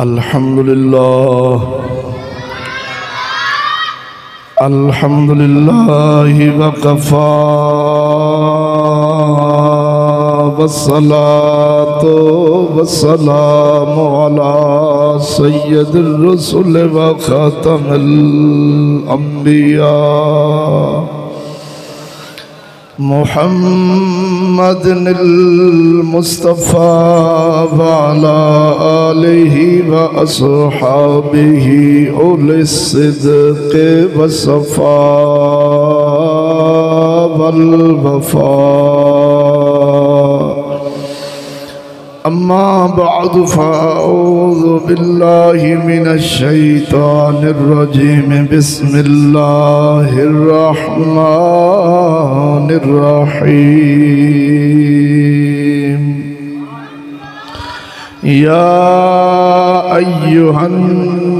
अल्हम्दुलिल्लाह अल्हम्दुलिल्लाहि वकफ़ा वस्सलातु वस्सलामु अला सय्यदिर रुसुल व खातमिल अंबिया मुहम्मदिल मुस्तफ़ा व अला आलिहि व अस्हाबिहि उलिस सिद्क़ि व सफ़ा वल वफ़ा। अम्मा बअद फ़अऊज़ु बिल्लाहि मिनश शैतानिर रजीम। बिस्मिल्लाहिर रहमानिर रहीम। या अय्युहन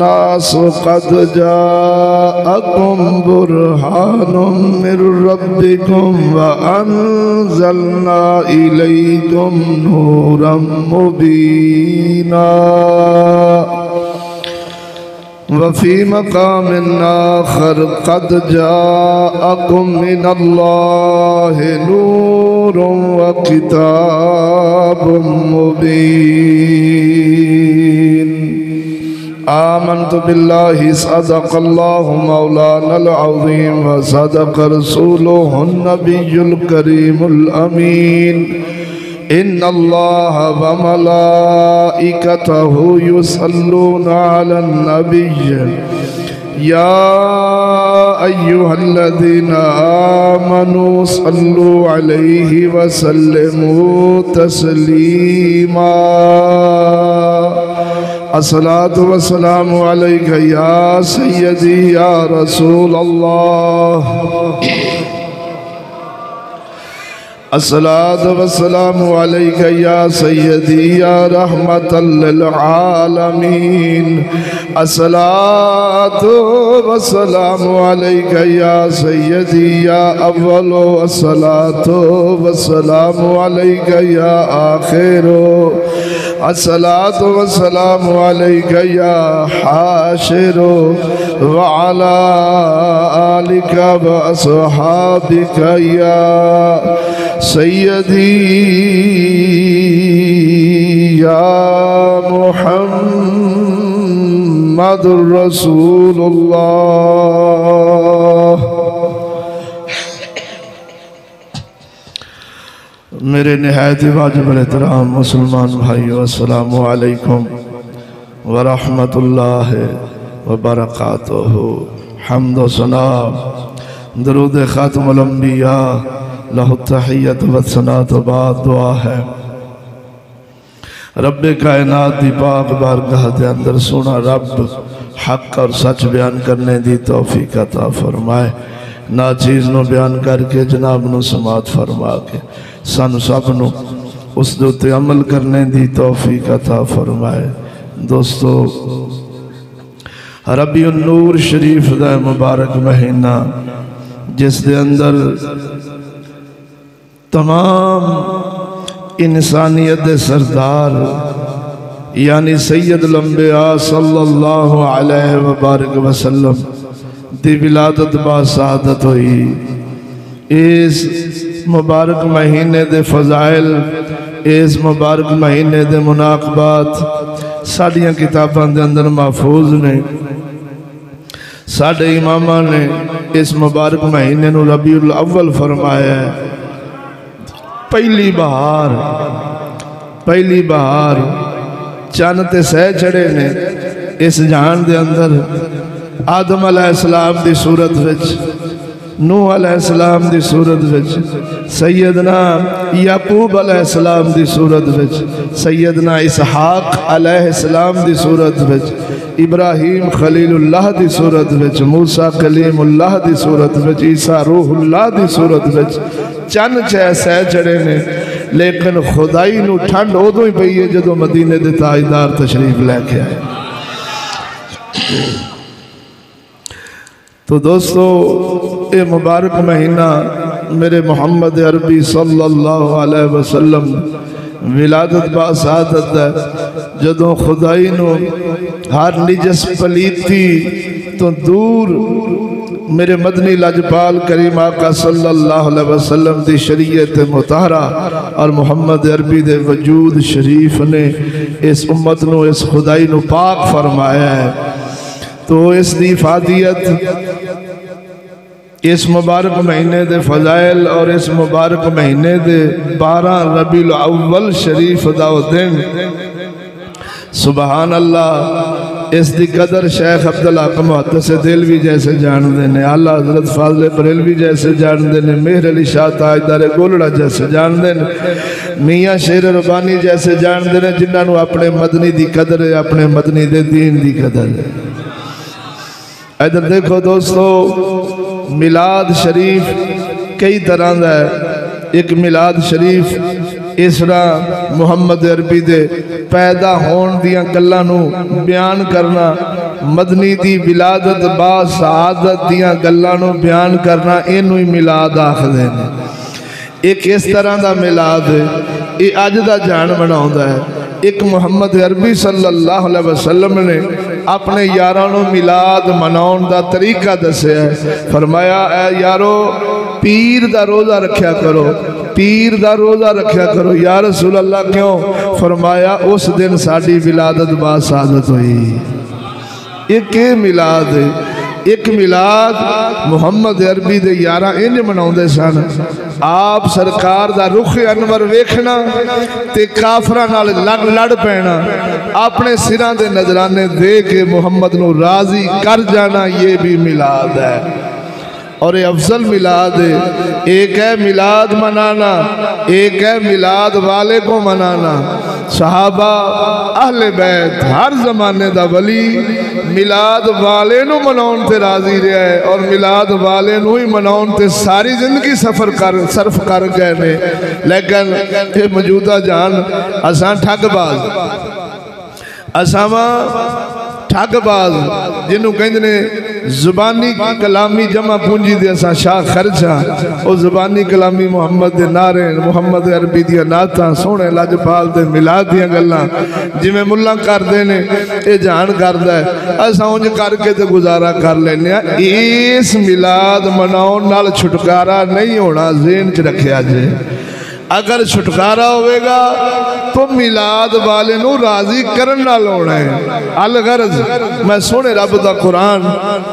नास क़द जाअकुम बुरहानुम मिर रब्बिकुम व अंज़लना इलैकुम नूरम मुबीना वफ़ी मक़ामिन आख़र क़द जाअकुम मिनल्लाहि नूरुम व किताबुम मुबीन। आमन्तु बिल्लाहि सदक़ल्लाहु मौलानल अज़ीम व सदक़ रसूलुहुन नबियुल करीमुल अमीन। इन्नल्लाह व मलाइकतहु युसल्लूना अलन नबिय्य या अय्युहल्लज़ीना आमनू सल्लु अलैहि व सल्लिमू तस्लीमा। अस्सलातु वस्सलामु अलैका या सय्यदी या रसूल अल्लाह। अस्सलातु वस्सलामु अलैका या सय्यदी या रहमतल लिल आलमीन। अस्सलातु वस्सलामु अलैका या सय्यदी या अव्वलो। अस्सलातु वस्सलामु अलैका या आखिरो। अस्सलातु वस्सलामु अलैका या हाशिरो व अला आलिका व अस्हाबिका या सय्यदी या मुहम्मदुर रसूलुल्लाह। मेरे निहायत वाजिब एहतराम मुसलमान भाइयों, अस्सलामु अलैकुम व रहमतुल्लाहि व बरकातुहू। हम्द व सना दरूद खातमुल अंबिया लहु तहियत व सनात बाद दुआ है रब्बे कायनात दी पाक बारगाह दे अंदर सोना रब हक और सच बयान करने दी तौफीक अता फरमाए। ना चीज़ नो बयान करके जनाब नु समात फरमा के सानू सब नु उस दे उत्ते अमल करने दी तौफीक अता फरमाए। दोस्तों, रबीउन नूर शरीफ दा मुबारक महीना जिस दे अंदर तमाम इंसानियत दे सरदार यानी सैयदुल अंबिया सल्लल्लाहु अलैहि व बारिक वसल्लम दी विलादत बासादत हुई। इस मुबारक महीने दे फजाइल, इस मुबारक महीने दे मुनाकबात साडियां किताबां दे अंदर महफूज ने। साडे इमामा ने इस मुबारक महीने नूं रबीउल अव्वल फरमाया है। पहली बहार चन्न ते सह चढ़े ने इस जहान दे अंदर। आदम अलैहिस्सलाम दी सूरत विच, नूह अलैहिस्सलाम दी सूरत विच, सैयदना याकूब अलैहिस्सलाम दी सूरत विच, सैयदना इसहाक अलैहिस्सलाम दी सूरत विच, इब्राहीम खलीलुल्लाह दी सूरत विच, मूसा कलीमुल्लाह दी सूरत विच, ईसा रूहुल्लाह दी सूरत विच चन्न सह चढ़े ने। लेकिन खुदाई नूं ठंड उदों ही पई है जदों मदीने दे ताजदार तशरीफ लैके आए। तो दोस्तों, ये मुबारक महीना मेरे मोहम्मद अरबी सल्लल्लाहु अलैहि वसल्लम विलादत बासादत है। जदों खुदाई नू हर निजस पलीती तो दूर मेरे मदनी लजपाल करीम आका सल्लल्लाहु अलैहि वसल्लम दी शरीयत मुताहरा और मुहम्मद अरबी दे वजूद शरीफ ने इस उम्मत नू इस खुदाई नू पाक फरमाया है। तो इस दी इफादियत इस मुबारक महीने दे फजाइल और इस मुबारक महीने दे 12 रबीउल अव्वल शरीफ दा दिन सुबहान अल्लाह। इस दी कदर शेख अब्दुल हक मुहद्दिस दिलवी जैसे जानते ने, आला हजरत फाज़िल बरेलवी जैसे जानते ने, मेहर अली शाह ताजदार गोलड़ा जैसे जानते ने, मियाँ शेर रबानी जैसे जानते ने, जिन्होंने अपने मदनी दी कदर है, अपने मदनी दे दीन दी कदर है। इधर देखो दोस्तों, मिलाद शरीफ कई तरह का है। एक मिलाद शरीफ इस तरह मुहम्मद अरबी दे पैदा होने दियां गल्लां नू बयान करना, मदनी दी विलादत बा सआदत दियां गल्लां नू बयान करना, इनू ही मिलाद आखदे ने। एक इस तरह का मिलाद ये अज दा जान बनाउंदा है। एक मुहम्मद अरबी सल्लल्लाहु अलैहि वसल्लम ने अपने यारां नू मिलाद मनाउण दा तरीका दस्या है। फरमाया ऐ यारो पीर दा रोज़ा रखा करो, पीर दा रोज़ा रखा करो। या रसूल अल्लाह क्यों? फरमाया उस दिन साडी विलादत बासादत हुई। एक मिलाद, एक मिलाद मुहम्मद अरबी दे यारा इंज मनाउंदे सन। आप सरकार दा रुख अनवर वेखना ते काफरां नाल लड़ पैना, अपने सिरां दे नजराने दे के मुहम्मद नू राजी कर जाना, ये भी मिलाद है। और ये अफजल मिलाद है। एक है मिलाद मनाना, एक है मिलाद वाले को मनाना। सहाबा अहले बैत हर जमाने दा वली मिलाद वाले नू मनाउण ते राजी रहा है, और मिलाद वाले नू ही मनाउण ते सारी जिंदगी सर्फ कर गए ने। लेकिन ये मौजूदा जान असां ठगबाज, असावा ठगबाज जिन्हों कहते ने जुबानी कलामी जमा पूंजी दे असा शाह खर्चा। और जुबानी कलामी मुहम्मद दे नारे, मुहम्मद अरबी दियां नातां, सोहने लजपाल दे मिलाद दियां गल्लां जिवें मुल्ला करदे ने ये जान करदा है। असां उंज करके ते गुजारा कर लैने आ। इस मिलाद मनाउण नाल छुटकारा नहीं होना, ज़हन च रखिया जे। अगर छुटकारा होगा तो मिलाद वाले नू राजी करन नाल होना है। अल गरज मैं सोने रब दा कुरान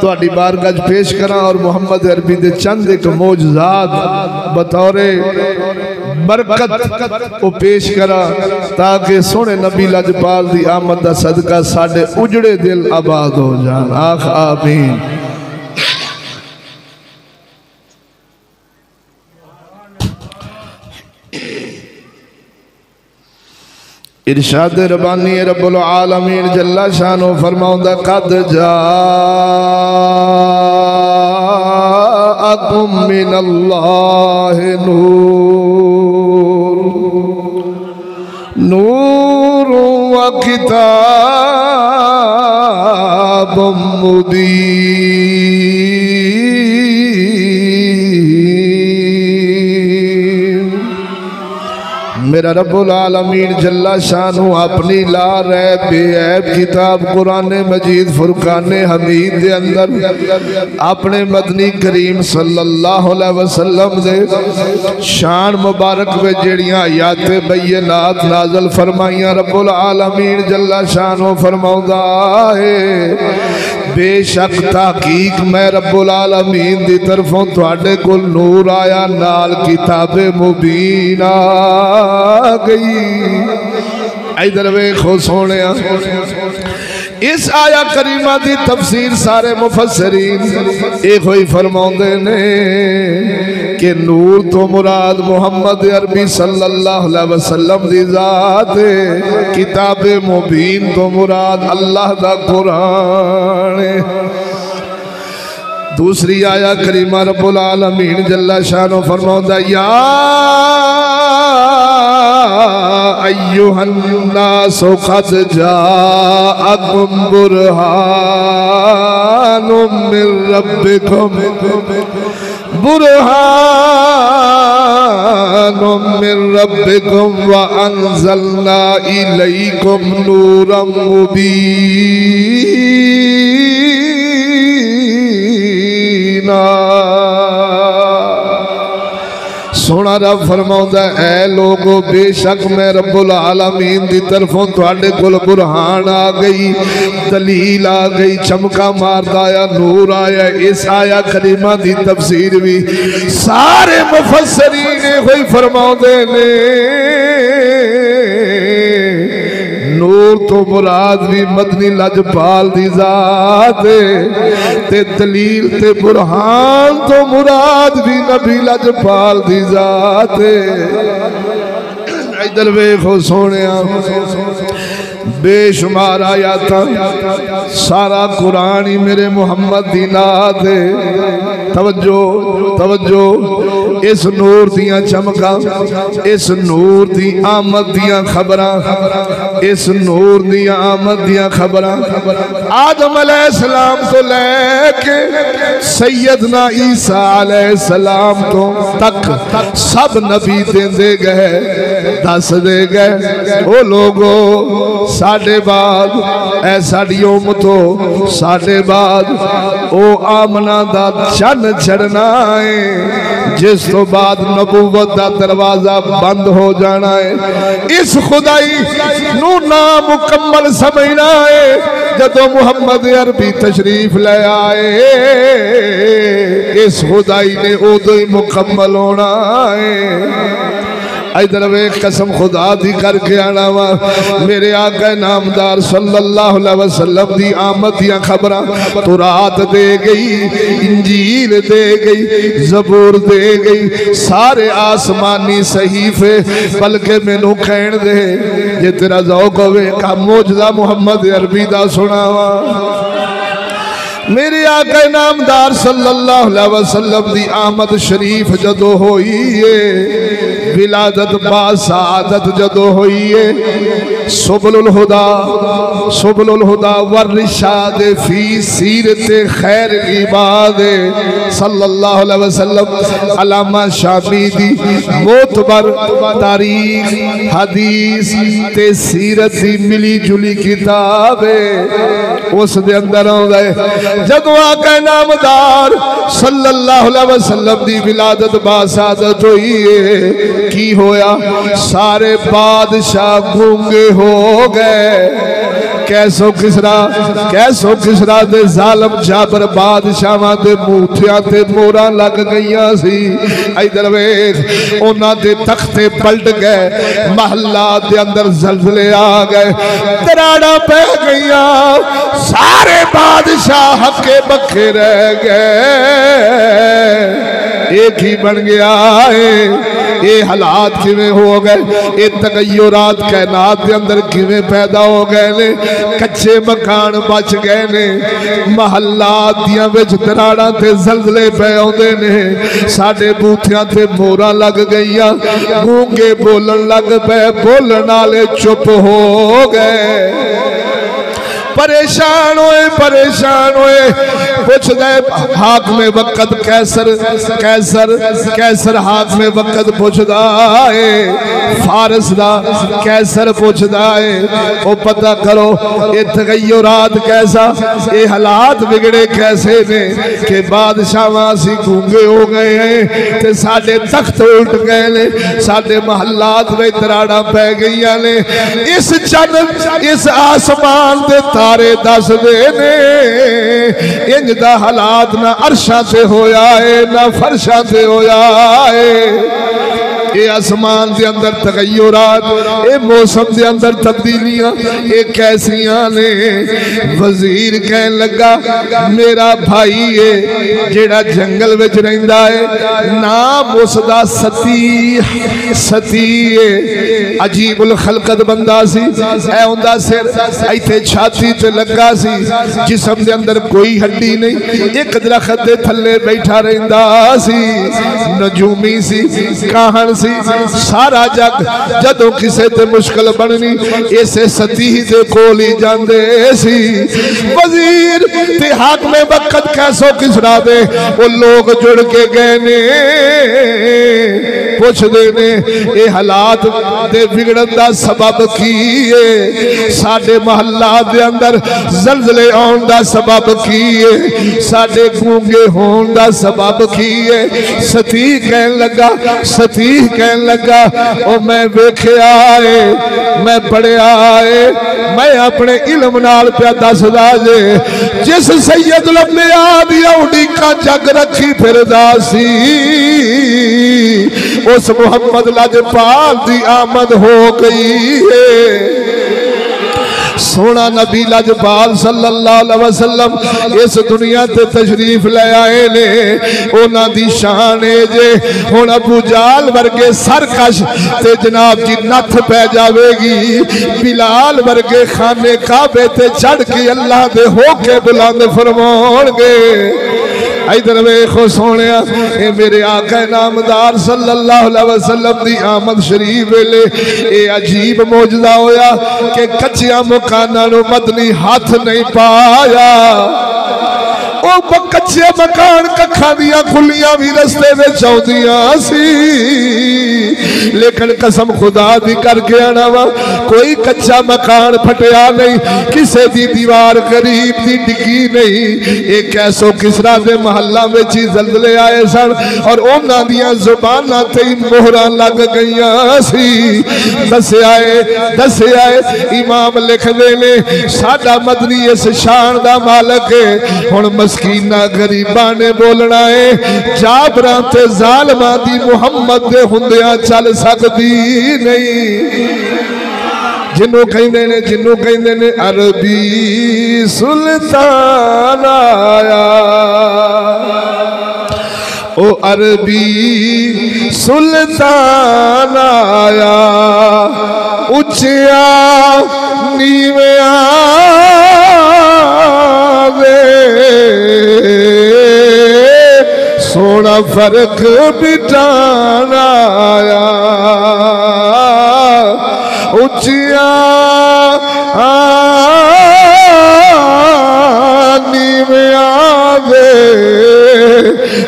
तुहाडी बारगाह च पेश करा और मुहम्मद अरबी दे चंद एक मौजज़ात बतौरे बरकत वो पेश करा, ताकि सोने नबी लजपाल दी आमद दा सदका साडे उजड़े दिल आबाद हो जान। आख आमीन। इरशाद रबानी रब्बुल आलमीन जल्ला शानो फरमाउंदा, कद जाअकुम मिनल्लाहि नूर नूर व किताबुम मुबीन। मेरा रब्बुल आलमीन जल्ला शानू अपनी ला रहे बेऐब किताब कुरान मजीद फुरकान हमीद दे अंदर अपने मदनी करीम सल्लल्लाहु अलैहि वसल्लम दे शान मुबारक में जड़ियां आयाते बैनात नाज़िल फरमाइयां। रब्बुल आलमीन जल्ला शानू फरमाउंदा है, बेशक तहकीक मैं रब्बुल आलमीन दी तरफों तुहाडे कोल नूर आया, नाल किताबे मुबीन आ गई। इधर वेखो सोने, इस आया करीमा दी तफसीर सारे मुफस्सिरीन एक ही फरमाउंदे ने कि नूर तो मुराद मुहम्मद अरबी सल्लल्लाहु अलैहि वसल्लम दी जात है, किताबे मुबीन तो मुराद अल्लाह दा कुरान है। दूसरी आया करीमा रब्बुल आलमीन जल्ला शानो फरमाउंदा, या अय्युहन्नासु क़द जाअकुम बुरहानुम मिर रब्बिकुम बुरहानुम मिन रब्बिकुम व अंज़लना इलैकुम नूरम मुबीना। सोना रब फरमाउंदा ऐ लोगो बेशक मैं रब्बुल आलमीन दी तरफों तुहाडे कोल बुरहान आ गई, दलील आ गई, चमका मारदा आया, नूर आया। इस आया करीमा दी तफसीर भी सारे मुफस्सरीन होई फरमाउंदे ने नूर तो मुराद भी मदनी लजपाल दी जात ते दलील ते बुरहान तो मुराद भी नबी लजपाल दी जात। इधर वेखो सोने बेशुमार आयात सारा कुरान ही मेरे मुहम्मद दी नात है। तवज्जो तवज्जो इस नूर दियां चमका, इस नूर दी आमद दियां खबरां, इस नूर दी आमद दियां खबरां आदम अलैहिस्सलाम तो लैके सैयदना ईसा अलैहिस्सलाम तो तक सब नबी देंदे गए, दस दे गए ओ लोगो साडे बाद ऐ साडी उम्मतो साडे बाद ओ आमना दा चन्न चढ़ना है, जिस तो बाद नबूवत दा दरवाजा बंद हो जाना है। इस खुदाई नू ना मुकम्मल समझना है जदों मुहम्मद अरबी तशरीफ ले आए, इस खुदाई ने उदों ही मुकम्मल होना है। इधर वे कसम खुदा दी करके आना वा मेरे आका नामदार सल्लल्लाहु अलैहि वसल्लम दी आमद दियां खबरां तौरात दे गई, इंजील दे गई, ज़बूर दे गई, सारे आसमानी सहीफे। बल्कि मैनू कहण दे जे तेरा ज़ौक़ होवे का मौजज़ा मुहम्मद अरबी दा सुनावा। मेरे आका नामदार सल्लल्लाहु अलैहि वसल्लम दी आमद शरीफ जदों होई है, विलादत बासादत जदों होई है, सुबुलुल हुदा वरिशाद फी सीरत खैर इबाद सल्लल्लाहु अलैहि वसल्लम अलामा शामी दी मोतबर तारीख हदीस ते सीरत दी मिली जुली किताब है। उस दे अंदर आउंदा है जदों आका नामदार सल्लल्लाहु अलैहि वसल्लम दी विलादत बासादत हुई है, की होया सारे बादशाह गूंगे हो गए। कैसो किसरा दे जालम जाबर बादशाहां दे मूठियां ते मोहरां लग गईयां सी। इधर वेख उन्हां दे तख्ते पलट गए, महल्ला दे अंदर जलजले आ गए, दराड़ा पै गईयां, सारे बादशाह हक्के बक्के रह गए। एक ही बन गया है। ये हालात किवें हो गए, ये तगय्युरात कायनात के अंदर किवें पैदा हो गए ने। कच्चे मकान बच गए ने, महल्लात दियां विच दराड़ां ते जलजले पै आउंदे ने, साडे बूथियां ते मोहरां लग गईयां, गूंगे बोलन लग पे, बोलन वाले चुप हो गए। परेशान होए पूछदा हाकमे वक्त कैसर हाकमे वक्त पूछदा है, फारस दा कैसर पूछदा है ओ पता करो ये तगय्युरात कैसा, ये हालात बिगड़े कैसे ने कि बादशाह असीं गूंगे हो गए हैं ते साडे तख्त उल्ट गए ने, साडे महल्लात में दराड़ां पै गईयां ने। इस चंद इस आसमान दे तारे दस दे ने इंज दा हालात ना अरशा से होया है ना फरशा से होया है। ये आसमान के अंदर तगय्युरात, ये मौसम के अंदर तब्दीलियां ये कैसियां ने। वजीर कह लगा मेरा भाई है जेड़ा जंगल विच रहिंदा है, नाम उसदा सती है, अजीबुल खलकत बंदा सी। ऐ उंदा सिर इत्थे छाती ते लगा सी, जिस्म दे अंदर कोई हड्डी नहीं, एक दरख्त दे थल्ले बैठा रहिंदा सी, नजूमी सी, काहन सी सारा जग जदों किसे ते मुश्किल बननी इसे सतीह दे कोल ही जांदे सी। वजीर ते हाकिम वक्त कैसो किसरा दे वो लोग जुड़ के गए ने पुछदे ने ये हालात दे बिगड़न दा सबब की है, साडे महल्ला दे अंदर जलजले आउण दा सबब की है, साडे गूंगे होण दा सबब की है। सतीह कहन लगा, सतीह कहन लगा ओ मैं वेखिया है, मैं पढ़िया है, मैं अपने इल्म नाल पिया दसदा जे जिस सैयद लंबिया दी उड़ीका जग रखी फिरदा सी उस मुहम्मद लजपाल दी आमद हो गई है। सोना नबी लजपाल सल्लल्लाहु अलैहि वसल्लम इस दुनिया ते तशरीफ ले आए ने, उन्हां दी शान है जे हुण अबू जाल वर्गे सरकश ते जनाब जी नथ पै जावेगी, बिलाल वर्गे खाने काबे ते चढ़ के अल्लाह दे होके बुलंद फरमाउणगे। इधर वेखो सोने ए मेरे आका नामदार सल्लल्लाहु अलैहि वसल्लम दी आमद शरीफ वेले ए अजीब मौजदा होया कि कच्चिया मकानां नूं मदनी हाथ नहीं पाया। ओ कच्चे मकान कखा दिया खुलियां भी रस्ते में आउंदियां सी, लेकिन कसम खुदा दी करके आना वा कोई कच्चा मकान फटिया नहीं, किसे दी दीवार गरीब दी डिगी नहीं। एक ऐसो किसरा दे महल्ला में ही जलजले आए सन और उन्हां दियां जुबानां ते मोहरां लग गईयां सी। दस्या है इमाम लिखदे ने साडा मदनी इस शान दा मालक है। हुण मस्कीना गरीबा ने बोलना है जाबरां ते जालमां दी मुहम्मद दे हुंदियां चल सकदी नहीं। जिन्हों कहंदे ने अरबी सुल्तान आया, ओ अरबी सुल्तान आया, उच्चिया नीविया सोना फर्क बिठाना आया, उच्चिया नीविया दे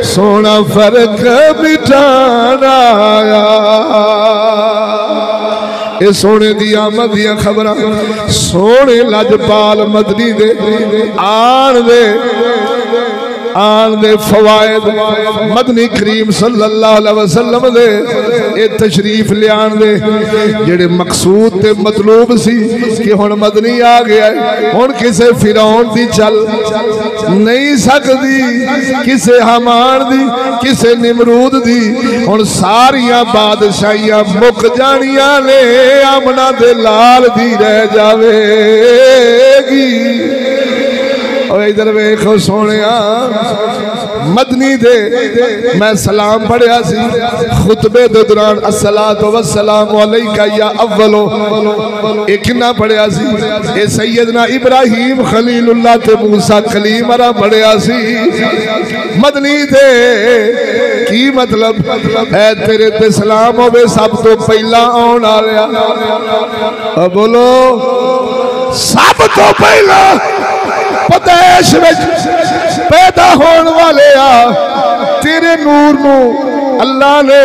सोना फर्क बिठाना आया। ये सोने दी आमद दियां खबरां सोने लजपाल मदनी दे आन दे फवायद मदनी करीम सल्लल्लाहु अलैहि वसल्लम दे ए तशरीफ लियान दे जेड़े मकसूद ते मतलूब सी कि हुण मदनी आ गया है, हुण किसे फिरौन दी चल नहीं सकदी, किसे हमान दी, किसे निमरूद दी, हुण सारियां बादशाहियां मुक जानियां ने, आमना दे लाल दी रह जावेगी। इधर वेखो सोने मदनी दे मैं सलाम पढ़िया सी खुतबे दे दौरान अस्सलातु वस्सलामु अलैका या अव्वलो एक किन्ना पढ़िया सी ए सैयदना इब्राहिम खलीलुल्लाह ते मूसा कलीम अरा पढ़िया सी। मदनी दे की मतलब है तेरे ते सलाम होवे सब तो पहला आउण वालिया, बोलो सब तो पहला प्रदेश में पैदा होने वाले तेरे नूर नू अल्लाह ने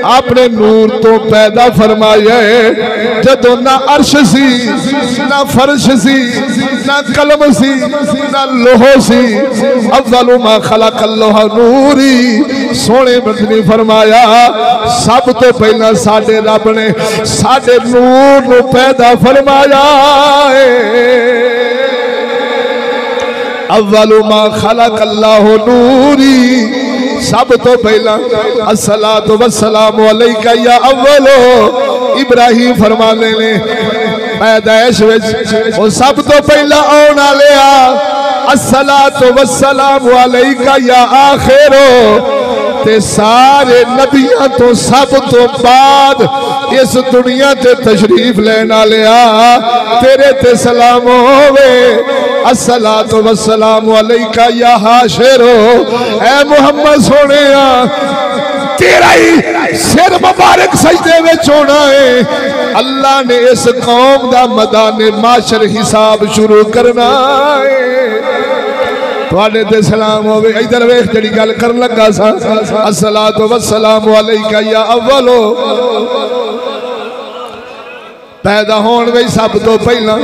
अपने नूर तो पैदा फरमाया है। जदों ना अर्श सी ना फर्श सी ना कलम सी ना लोहो सी, अव्वलु मा खलक़ल्लाह नूरी। सोने बंदनी फरमाया सब तो पहला साडे रब ने साडे नूर नू पैदा फरमाया है। अव्वलु मा खलक़ल्लाहु नूरी, सब तो पहला अस्सलातु वस्सलामु अलैका या अव्वलो। इब्राहिम फरमाने ने पैदाइश विच वो सब तो पहला आउण वाले अस्सलातु वस्सलामु अलैका या आखिरो, ते सारे नबियां तो सब तो बाद इस दुनिया ते तशरीफ लेने वाले तेरे ते सलाम होवे। अस्सलातु वस्सलामु अलैका या हाशिरो, ऐ मुहम्मद सोने तेरा ही सिर मुबारक सजदे विच होना है। अल्लाह ने इस कौम दा मैदान माशर हिसाब शुरू करना है। तुहाडे ते सलाम होवे। इधर वेख जड़ी गल करन लगा सा, अस्सलातु वस्सलामु अलैका या अव्वलो, पैदा होने में सब तो पहला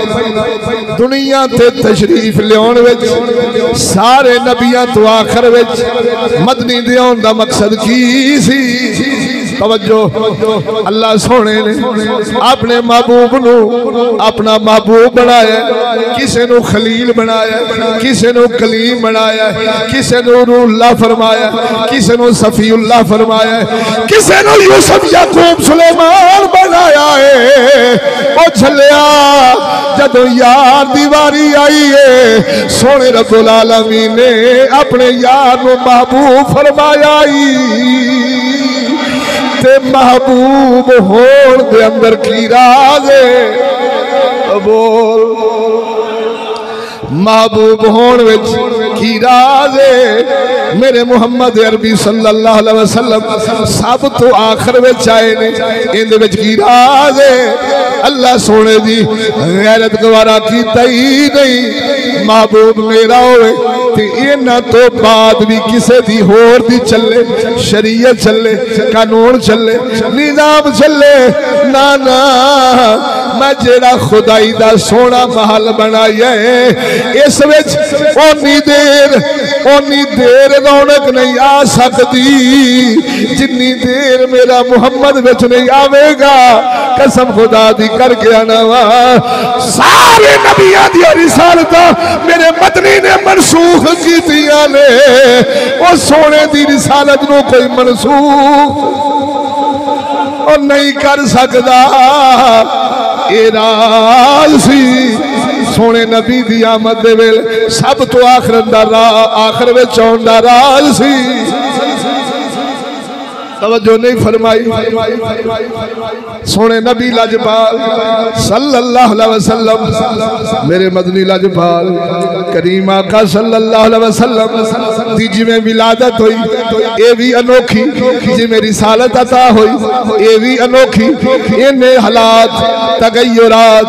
दुनिया ते तशरीफ लियाउण विच सारे नबियां तो आखिर विच मदनी दे आउण दा मकसद की सी? तवज्जो, अल्लाह सोने ने अपने महबूब नू अपना महबूब बनाया, किसे नू खलील बनाया, किसे नू कलीम बनाया, किसे नू रूहुल्लाह फरमाया, किसे नू सफीउल्लाह फरमाया, किसे नू यूसुफ याकूब सुलेमान बनाया है। ओ छलिया जदों यार दी वारी आई है, सोने रब्बुल आलमीन ने अपने यार नू महबूब फरमाया ते महबूब होण दे अंदर की राज है? बोल, महबूब होण विच की राज है? मेरे मुहम्मद अरबी सल्लल्लाहु अलैहि वसल्लम सब तो आखिर विच आए ने, इंदे विच की राज है? अल्लाह सोने दी गैरत गवारा कीता ही नहीं। महबूब मेरा होवे ते इन्हां तो बाद भी किसे दी होर दी चले, शरीयत चले, कानून चले, निजाम चले ना ना, मैं जेड़ा खुदाई दा सोना महल बनाया है, इस विच ओनी देर रौनक नहीं आ सकती जिन्नी देर मेरा मुहम्मद विच नहीं आवेगा। कसम खुदा दी करके आना वा, सारे नबियां दी रिसालत मेरे मदनी ने मनसूख कीतियां ने, ओ सोने दी रिसालत नू कोई मनसूख और नहीं कर सकदा। ए राज सी सोने नबी दी आमद दे वेले सब तो आखिर विच आउण दा राज सी। तवज्जो नहीं फरमाई। सोने नबी लाजपाल सल्लल्लाहु अलैहि वसल्लम, मेरे मदनी लाजपाल करीम आका सल्लल्लाहु अलैहि वसल्लम दी जिवें विलादत हुई, ये भी अनोखी, जिवें रिसालत अता हुई ये भी अनोखी। इन्हें हालात, तगय्युरात,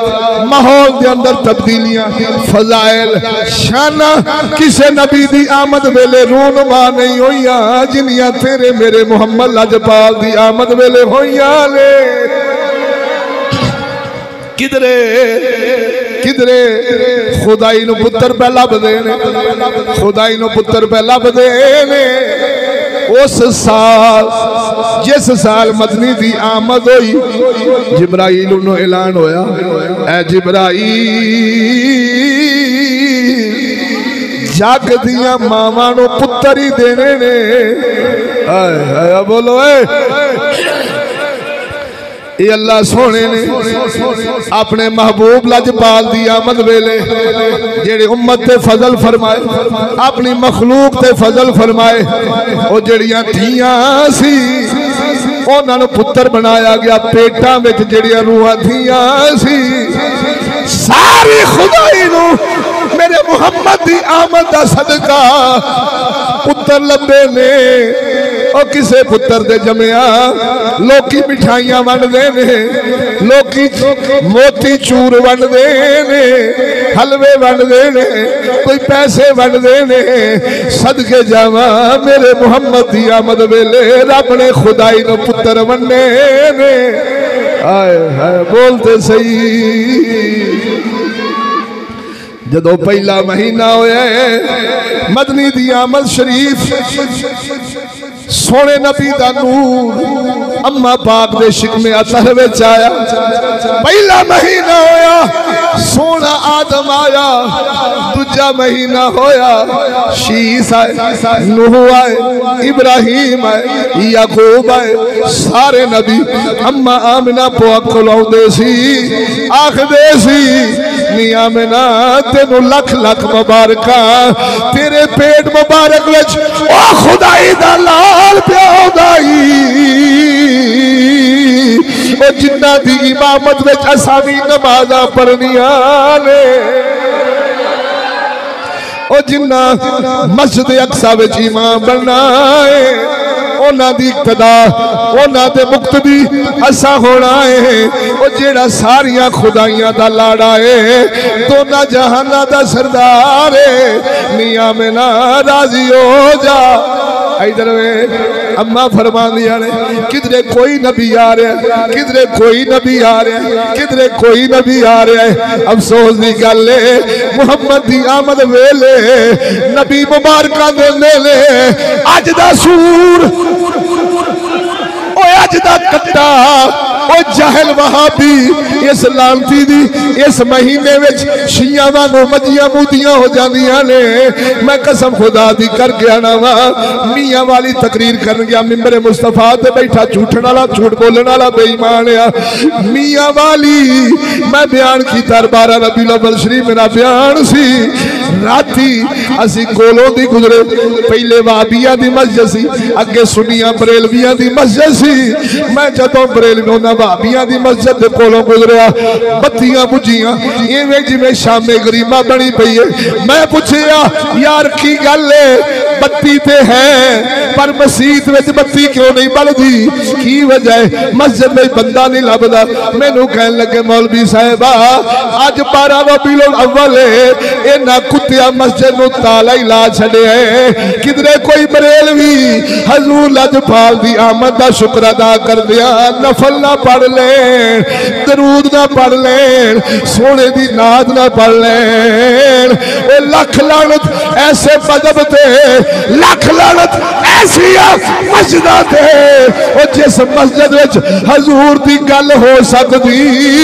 माहौल के अंदर तब्दीलियां, फजाइल, शाना किसे नबी दी आमद वेले रूनुमा नहीं होइया जिन्नियां तेरे मेरे मुहम्मद लाजपाल दी आमद वेले होइया ने। किधरे किधरे खुदाई नू पुत्र पे लभदे ने, खुदाई नू पुत्र पे लभदे ने। उस साल जिस साल मदनी दी आमद हुई, जिब्राइल नू ऐलान होया, ऐ जिब्राइल जग दिया मावां नू पुत्र ही देने ने। हाय हाय बोलो ये अल्लाह सोने ने अपने महबूब लाजपाल दी आमद वेले जेड़े उम्मत ते फजल फरमाए, अपनी मखलूक ते फजल फरमाए, वो जड़ियां थियां सी उन्हां नू पुत्र बनाया गया। पेटां विच जड़ियां रूहां थियां सी, सारी खुदाई नू मेरे मुहम्मद दी आमद दा सदका पुत्र लंबे ने। और किसे पुत्र दे जमया लोकी मिठाइयां वंडदे ने, लोकी मोती चूर वंडदे ने, हलवे वंडदे ने, कोई पैसे वंडदे ने। सदके जावा मेरे मुहम्मद दी आमद वेले रब ने खुदाई नू पुत्र वंडे ने। हाय हाय बोलते सही। जदों पहला महीना होया मदनी दी आमद शरीफ, सोने नबी दा नूर अम्मा पाक दे शिकमे अतहर विच आया। पहला महीना होया सोना आदम आया, दूजा महीना होया शीस आए, नूह आए, इब्राहिम आए, याकूब आए। सारे नबी अम्मा आमिना पोअक लाउंदे सी, आखदे सी नी आमिना तेनू लख लख मुबारका, तेरे पेट मुबारक विच ओ खुदाई दा लाल प्याओ दाई, ओ जिन्ना दी इमामत विच असां वी नमाज़ां पढ़नियां ने, ओ जिन्ना मस्जिद अक्सा विच इमाम बनना है, उन्हां दी इक्तदा उन्हां दे मुक्तदी असा होना है। वो जेड़ा सारिया खुदाइयां दा लाड़ा है, दोनों जहाना दा सरदार है, मियां में ना राजी हो जा। इधर वे अम्मा फरमांदियां ने किधरे कोई नबी आ रहा है, किधरे कोई नबी आ रहा है, किधरे कोई नबी आ रहा है। अफसोस की गल है मुहम्मद दी आमद वेले नबी मुबारक देंदे ने अज दा सूर अज दा कट्टा जाहिल वहाबी इस लानती दी इस महीने विच शिया वांगू मजियां मूदियां हो जांदियां ने। मैं कसम खुदा दी कर गया ना वा मियां वाली तकरीर कर गया मिंबर मुस्तफा ते बैठा झूठन वाला झूठ बोलने वाला बेईमान आ। मियां वाली मैं बयान कीता 12 रबीउल अव्वल शरीफ मेरा बयान सी। राती असी कोलों दी गुजरे पहले वाबिया दी मस्जिद सी, अगे सुनिया बरेलवियां दी मस्जिद सी। मैं जदों बरेलवी उन्हां भाबियां दी मस्जिद दे कोलों गुजरिया बत्तियां बुझियां इवें जिवें शामे गरीमा बनी पई है। मैं पूछया यार की गल है, बत्ती ते है पर मसीत विच बत्ती क्यों नहीं बलदी, की वजह है? मस्जिद में बंदा नहीं लभदा। मैनू कहन लगे मौलवी साहिबा अज 12 रबीउल अव्वल है, इन्हां कुत्तिया मस्जिद नूं ताला ही ला छड़िया है। किधरे कोई बरेलवी हजूर लजपाल दी आमद दा शुक्र अदा कर दिया, नफल ना पढ़ लेन, दरूद ना पढ़ लेन, सोने दी नाद ना पढ़ लेन। लख लानत ऐसे मजहब ते, लख लानत ऐसी मस्जिद ते और जिस मस्जिद विच हजूर दी गल हो सकती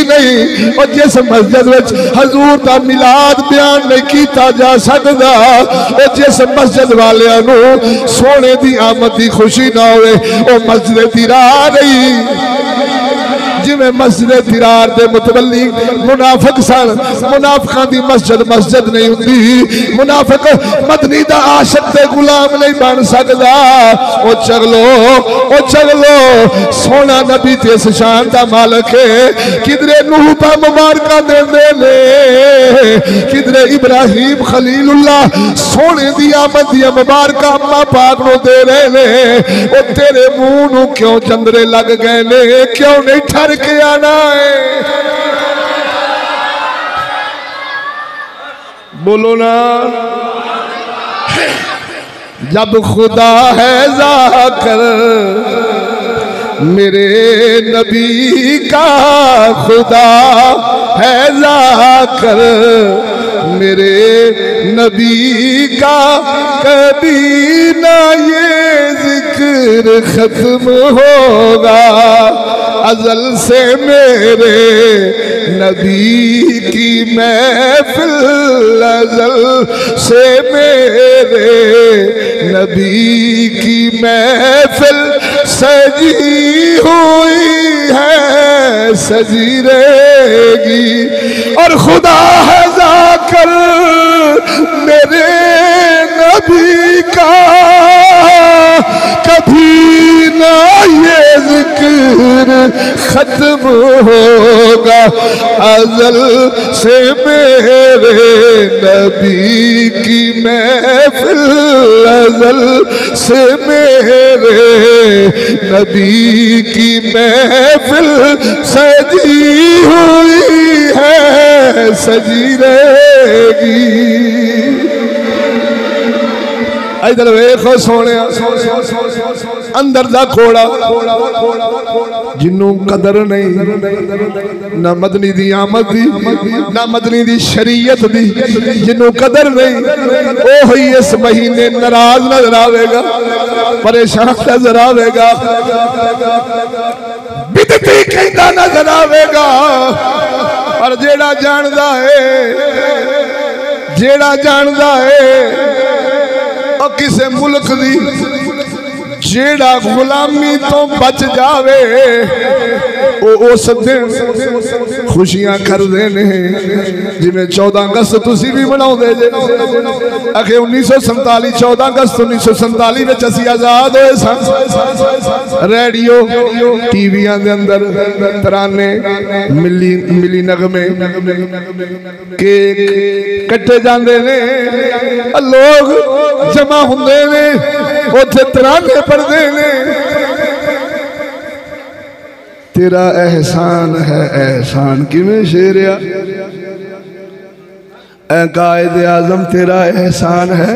नहीं, और जिस मस्जिद विच हजूर दा मिलाद बयान नहीं किया जा सकता, और जिस मस्जिद वालियां नूं सोने दी आमद दी खुशी ना होवे वो मस्जिद दी राह नहीं। जिमें मस्जिद तिरार दे मुतवल्ली मुनाफिक सन, मुनाफिकां दी मस्जिद मस्जिद नहीं हुंदी। मुनाफिक मदनी दा आशिक ते गुलाम नहीं बन सकदा। ओ चगलो सोना नबी ते इस शान दा मालिक है। किधरे नूह पा मुबारका देंदे ने, किधरे इब्राहिम खलीलुल्लाह सोने दी आमद दी मुबारका अम्मा पाक नूं दे रहे ने। ओ तेरे मुंह नूं क्यों चंदरे लग गए ने, क्यों नहीं ठर के आना है? बोलो ना। जब खुदा है जाकर मेरे नबी का, खुदा है जाकर मेरे नबी का, कभी ना ये जिक्र खत्म होगा। अज़ल से मेरे नबी की महफिल, अज़ल से मेरे नबी की महफिल सजी हुई है, सजी रहेगी। और खुदा है जाकर मेरे नबी का, कभी ना ये जिक्र खत्म होगा। अज़ल से मेरे नबी की महफिल, अज़ल से मेरे नबी की महफिल सजी हुई है, सजी रहेगी। इधर वेखो सोने अंदर दा घोड़ा जिन्नू कदर नहीं ना मदनी दी आमद दी ना मदनी दी शरीयत दी, जिन्नू कदर नहीं ओ ही इस महीने नाराज नजर आवेगा, परेशान नजर आवेगा, बिदती कहता नजर आवेगा। और जेड़ा जानदा है, जेड़ा जानदा है किसे मुल्क दी जेड़ा गुलामी तो बच जावे उस दिन खुशियां करते ने। जिमें 14 अगस्त तुसी भी मनाउंदे जे, आखे 1947 14 अगस्त 1947 में असी आजाद होए सन। रेडियो टीवियां दे अंदर तराने मिली नगमे केक कट्टे जांदे ने, लोग जमा हुंदे ने। उथे तराने पढ़ते ने। तेरा एहसान है एहसान किवें शेरिया ऐ कायदे आजम तेरा एहसान है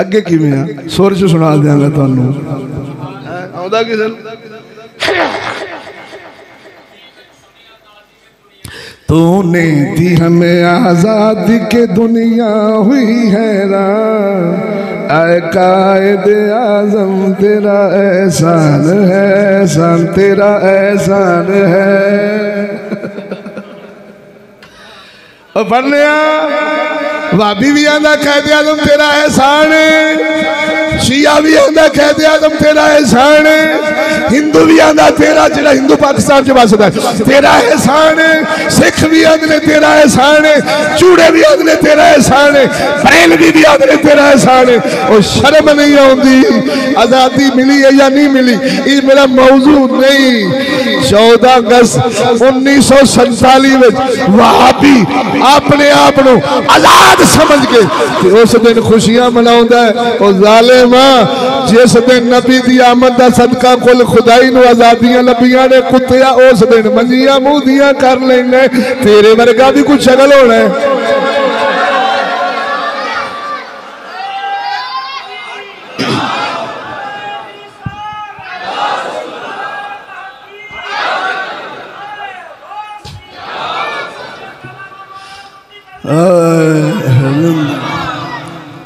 अगे किवें सुर च सुना देंगा तुहानू आउंदा किसे तूने दी हमें आजादी के दुनिया हुई हैरान ऐ कायदे आजम तेरा एहसान है एहसान तेरा एहसान है। पढ़ने भाभी भी आंदा कायदे आजम तेरा एहसान है, शिया भी आंदा कायदे आजम तेरा एहसान है, हिंदू भी आंदा तेरा जिहड़ा हिंदू पाकिस्तान च बसदा तेरा एहसान है, सिख भी आंदे तेरा एहसान है, चूड़े भी आंदे तेरा एहसान है, बरेलवी भी आंदे तेरा एहसान है। और शर्म नहीं आउंदी आजादी मिली है या नहीं मिली ये मेरा मौजू नहीं। 14 अगस्त 1947 में वहाबी अपने आप को आजाद समझ के उस दिन खुशियां मनाउंदा है। और जालिमा जिस दिन नबी दी आमद दा सदका कुल खुदाई नूं आजादियां लभियां ने कुत्तिया उस दिन मंजियां मूंह दियां कर लेने तेरे वर्गा भी कुछ शगल होना है।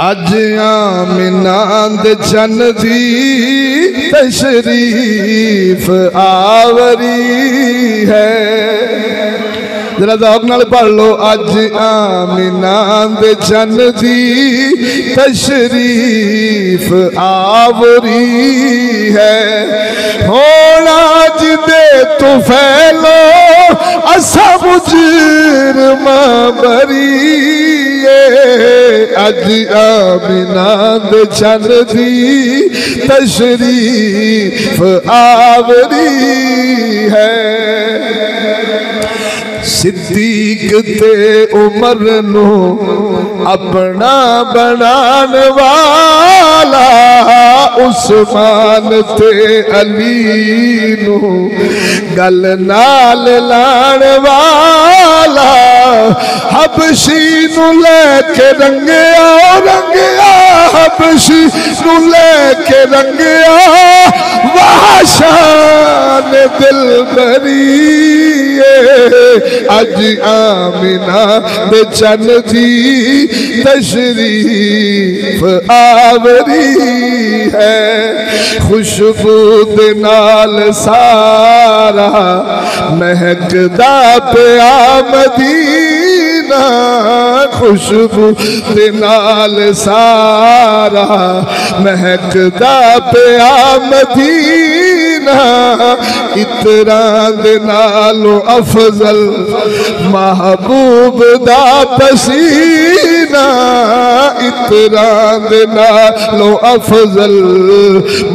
अज आमिना दे चन दी तशरीफ आवरी है। जरा दौक नाल पढ़ लो अज आमिना दे चन दी तशरीफ आवरी है। होना अज दे तू फैलो असा मुजरमा बरी अज आमिना दे चन दी तशरीफ आवरी है। सिद्दीक ते उमर नू अपना बनान वाला उस्मान ते अली नू गल नाल लाण वाला हबशी नू लेके रंगिया हबशी नू लेके रंगिया वाह शान दिल बरी अज आमिना दे चन दी तशरीफ आवरी है। खुशबू दे नाल सारा महकदा पिया मदीना खुशबू दे नाल सारा महकदा पिया मदीना इतरा दे नालो अफजल महबूब दा पसीना इतरा दे नालो अफजल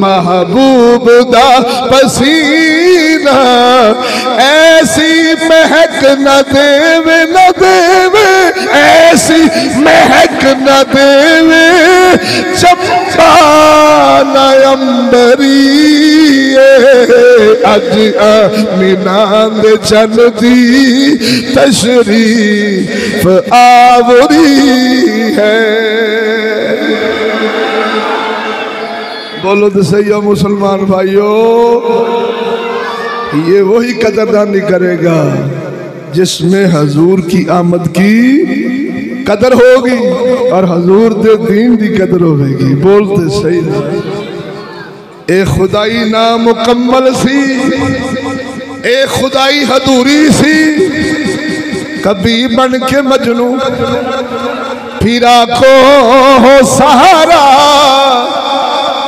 महबूब दा पसीना ऐसी महक न देवे ऐसी महक न देवे चंपा न अंबरी अज आमिना दे चन दी तशरीफ आवरी है। बोलो तो सही हो मुसलमान भाइयों, ये वही कदरदानी करेगा जिसमें हजूर की आमद की कदर होगी और हजूर दे दीन की कदर होगी। बोलते सही ना ए खुदाई ना मुकम्मल सी ए खुदाई हदूरी सी कभी बन के मजनू फिर आखो हो सहारा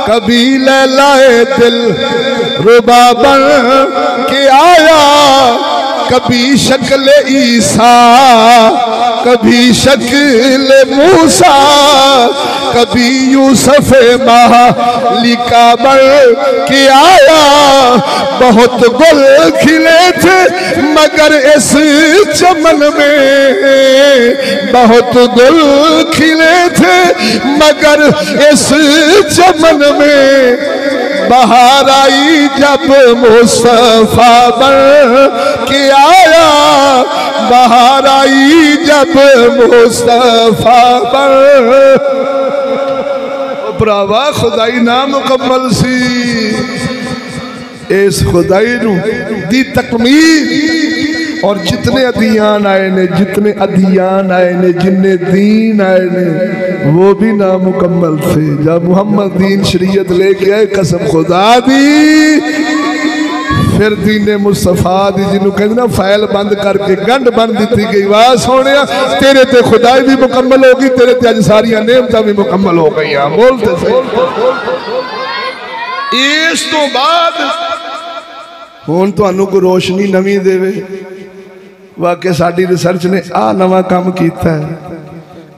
कभी लैलाए दिल रुबा बन के आया कभी शक्ल ईसा, कभी शक्ल मूसा, कभी यूसुफ महालिका बन के आया। बहुत गुल खिले थे मगर इस चमन में, बहुत गुल खिले थे मगर इस चमन में। बहार आई जब मुस्तफा बन के आया, बहार आई जब मुस्तफा बन। भरावा खुदाई ना मुकम्मल सी, इस खुदाई नू दी तकमील। और जितने अदियान आए ने, जितने अदियान आए ने, जिन्ने दीन आए ने, वो भी नामुकम्मल थे। जब मोहम्मद दीन शरीयत लेके आए, कसम खुदा दी, फिर दीन मुस्तफा दी जिन्हों कहते ना फाइल बंद करके गंढ बन दी गई। वाह सोने तेरे ते खुदाई भी मुकम्मल होगी, तेरे ते अज सारिया नेमतां भी मुकम्मल हो गई। बोलते सही। इस तो बाद हुण तुहानू कोई रोशनी नवी देवे, वाकई साडी रिसर्च ने आ नवा काम किया है।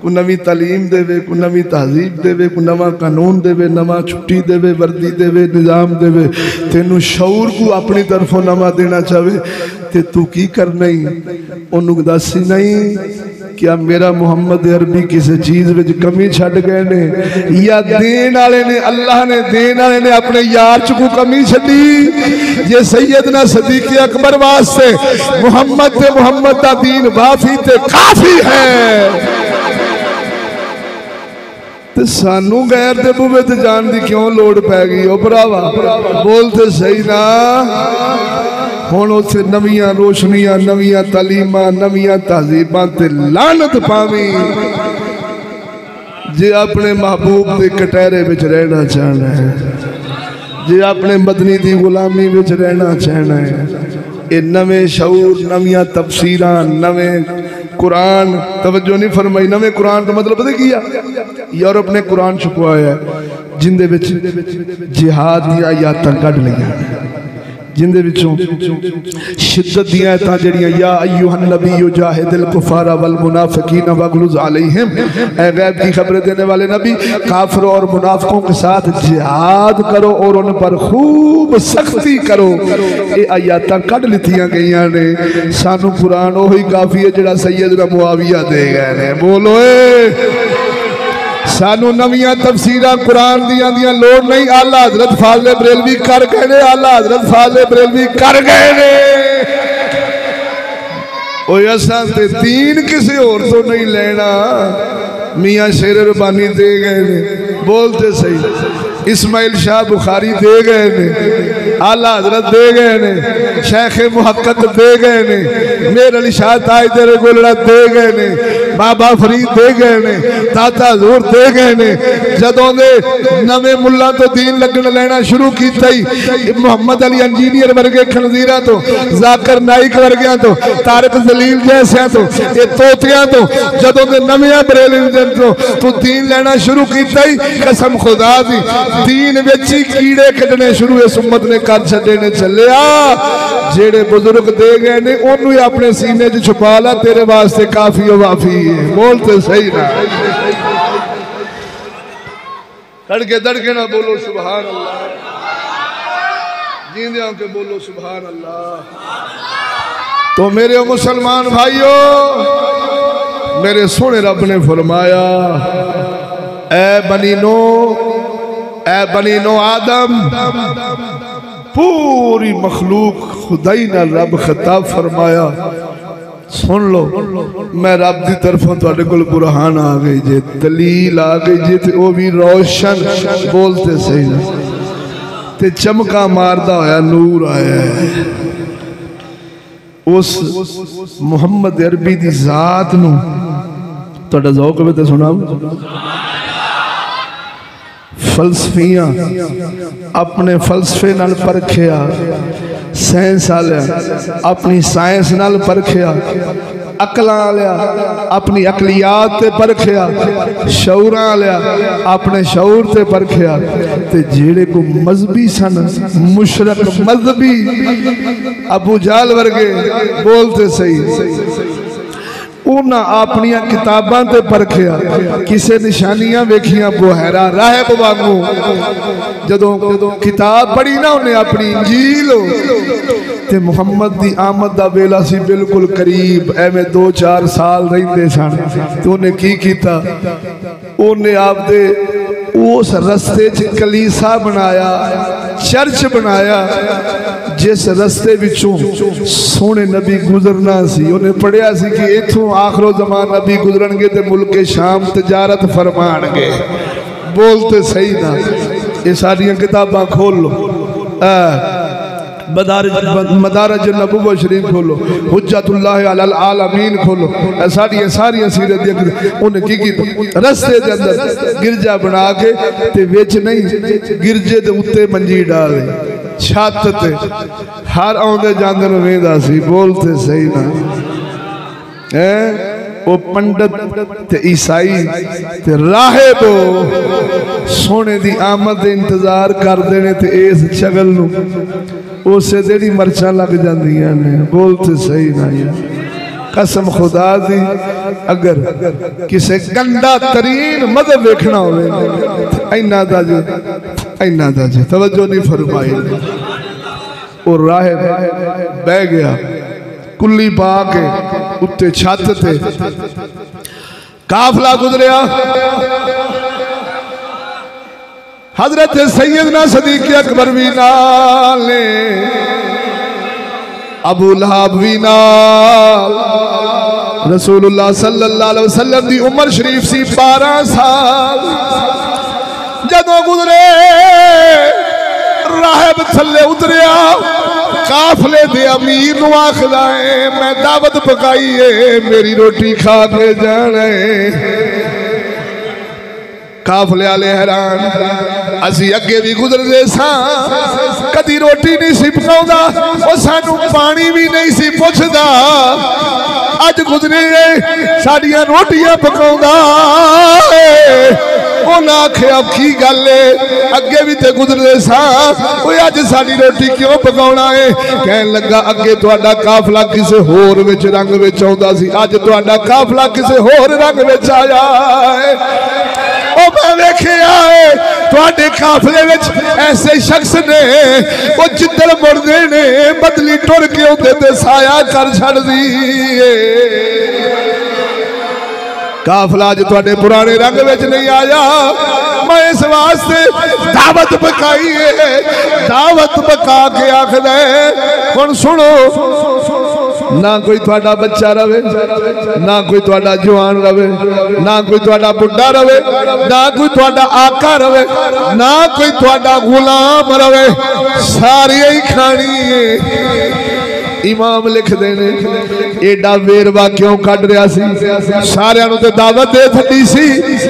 कोई नवी तालीम देवे, कोई नवी तहजीब देवे, कोई नवा कानून देवे, नवा छुट्टी देवे, वर्दी देवे, निज़ाम देवे, तेनू शऊर को अपनी तरफों नवा देना चाहे तो तू की करना ही उन्होंने दस ही नहीं। क्या मेरा मुहम्मद अरबी किसी चीज़ में कमी छड़ गए ने, या देन वाले ने, अल्लाह ने देन वाले ने अपने यार च को कमी छड़ी। ये सैयदना सदीक़ अकबर वास्ते मुहम्मद का दीन वाफी ते काफी है। ते सानू गैर दे बूहे ते जान दी क्यों लोड़ पै गई? ओ भरावा बोलते सही ना। हुण उत्थे नवीं रोशनियां, नवीं तालीमां, नवीं तहजीबां ते लानत पावी जे अपने महबूब के कटहरे विच रहना चाहना है, जे अपने मदनी की गुलामी विच रहना चाहना है। ये नवे शऊर, नवीं तफसीरां, नवे कुरान, तवज्जो नहीं फरमाई, नवे कुरान का मतलब पता की है? यूरोप ने कुरान छुपवाया जिंदे विच जिहाद दी आयतां कढ लईआं, जिंदे विचों शिद्दत दी आयतां जड़ियां या अय्युहन नबी जाहिदिल कुफारा वल मुनाफिकीन वगलुज अलैहिम, ऐ गैब की खबरें देने वाले नबी, काफिरों और मुनाफिकों के साथ जिहाद करो और उन पर खूब सख्ती करो। ये आयतां कढ लितियां गईयां ने। सानू कुरान ओही काफी है जिहड़ा सैयदना मुआविया दे गए ने। बोलो सानू नवियां तफसीरां कुरान दियां दियां लोड़ नहीं। आला हजरत फाज़िल बरेलवी कर गए ने, आला हजरत फाज़िल बरेलवी कर गए ने। ओए असां ते दीन किसी और तो नहीं लेना, मियाँ शेर रबानी दे गए ने। बोलते सही। इस्माइल शाह बुखारी दे गए ने, आला हजरत दे गए ने, शेख मुहक्कक दे गए ने, मेर अली शाह ताजदर गोलड़ा दे गए ने, बाबा फरीद दे गए ने, दाता हजूर दे गए ने। जदों दे नवे मुल्ला तो दीन लगन लेना शुरू किया ही, मुहम्मद अली इंजीनियर वर्गे खनजीरा तो, जाकर नाइक वर्गिया तो, तारक जलील जैसे तो, ये तोतियां तो, जदों दे नवियां बरेलवी तो तू दीन लेना शुरू किया ही, कसम खुदा दी दीन विच ही कीड़े कढने शुरू इस उम्मत ने कर छड्डे ने। चलिया जेड़े बुजुर्ग दे गए ने ओनू ही अपने सीने च छुपा ला, तेरे वास्ते काफी वाफी है। बोलते सही ना, तड़के तड़के ना बोलो सुभान अल्लाह, जींदे होके बोलो सुभान अल्लाह। तो मेरे मुसलमान भाइयों, मेरे सोने रब ने फरमाया, ऐ बनी नो, ऐ बनी नो आदम, पूरी मखलूक खुदाई ना रब खिताब फरमाया, सुन लो मैं रब की तरफों तुहाडे कोल बुरहान आ गई जे, दलील आ गई जे, ते वो भी रोशन। बोलते सही ना, ते चमका मारदा होया नूर आया है। उस मुहम्मद अरबी दी जात नू तुहाडा ज़ौक वे ते सुनाओ। फलसफियां अपने फलसफे नाल परखिया, साइंस वाले अपनी साइंस नाल परखिया, अकलां लिया अपनी अकलियात ते परखिया, शऊरां लिया अपने शऊर ते परखिया। ते जेड़े को मजहबी सन मुशरक मजहबी अबू जहल वर्गे बोलते सही, उन्हें अपनिया किताबां ते परखिया, किसे निशानियां वेखियां बुहैरा राहब वांगू। जदों किताब पढ़ी ना उन्हें अपनी इंजील ते मुहम्मद दी आमद दा वेला सी बिल्कुल करीब, एवें 2-4 साल रहिंदे सन। तो उन्हें की कीता, उन्हें आपदे उस रस्ते च कलीसा बनाया, चर्च बनाया जिस रस्ते विचों सोने नबी गुजरना सी। उन्हें पढ़िया सी कि इथों आखिरो जमान नबी गुजरनगे ते मुल्के शाम तजारत फरमाणगे। बोलते सही ना, ये सारियां किताबां खोल लो, मदारज नबुव्वत शरीफ खोलो, हुज्जतुल्लाह अलल आलमीन खोलो, सारियां सीरत दी। उन्हें की रस्ते दे अंदर गिरजा बना के ते विच नहीं गिरजे दे उत्ते मंजी डाले, छत ते हर आउंदे जांदे नूं वेंदा सी। बोलते सही ना, वो पंडित ते ईसाई ते राहिब सोने दी आमद दे इंतजार करते हैं। ते इस शगल नूं उसे जेड़ी मर्चां लग जांदियां ने। बोलते सही ना यार, कसम खुदा दी अगर किसे गंदा तरीन मजहब वेखना होवे इन्ना दा जी तवज्जो नहीं फरमाई। और राहिब बह गया कुल्ली पा के उत्ते छत ते, काफला गुजरिया। हजरत सैयदना सदीक अकबर भी नाल ने, अबू लहब भी नाल। रसूलुल्लाह सल्लल्लाहु अलैहि वसल्लम दी उम्र शरीफ सी 12 साल। जदों गुजरे राहिब थले उतरिया, काफले दे अमीर नूं आखदा है मैं दावत पकाई है, मेरी रोटी खा के जाना है। काफले वाले हैरान, असी अगे भी गुजरते सा कदी रोटी नहीं सी पकाउंदा, ओ सानू पानी भी नहीं सी पुछदा। अज गुजरे साडियां रोटियां पकाउंदा। उन्हें आखिया की गल है, अगे भी तो गुजरते सा, अज साडी रोटी क्यों पकाउणा है? कहन लगा अगे तुहाडा काफला किसे होर विच रंग विच आउंदा सी, अज तुहाडा काफला किसे होर रंग विच आया है। मैं वेखिया तुहाडे काफले विच ऐसे शख्स ने वो जिद्दर मुड़दे ने बदली टुर के उहदे ते साया कर छड्डदी है। काफला अज तुहाडे पुराने रंग विच नहीं आया। मैं इस वास्ते दावत पकाई है, दावत पका के आखदा हुण सुनो, ना कोई थोड़ा बच्चा रवे, ना कोई थोड़ा जवान रवे, ना कोई थोड़ा बुढ़ा रवे, ना कोई थोड़ा आका रवे, ना कोई थोड़ा गुलाम रवे, सारी ही खानी है। इमाम लिख देने एडा वेरवा क्यों कट रहा सी? सारियां नूं ते दावत दे छड्डी सी,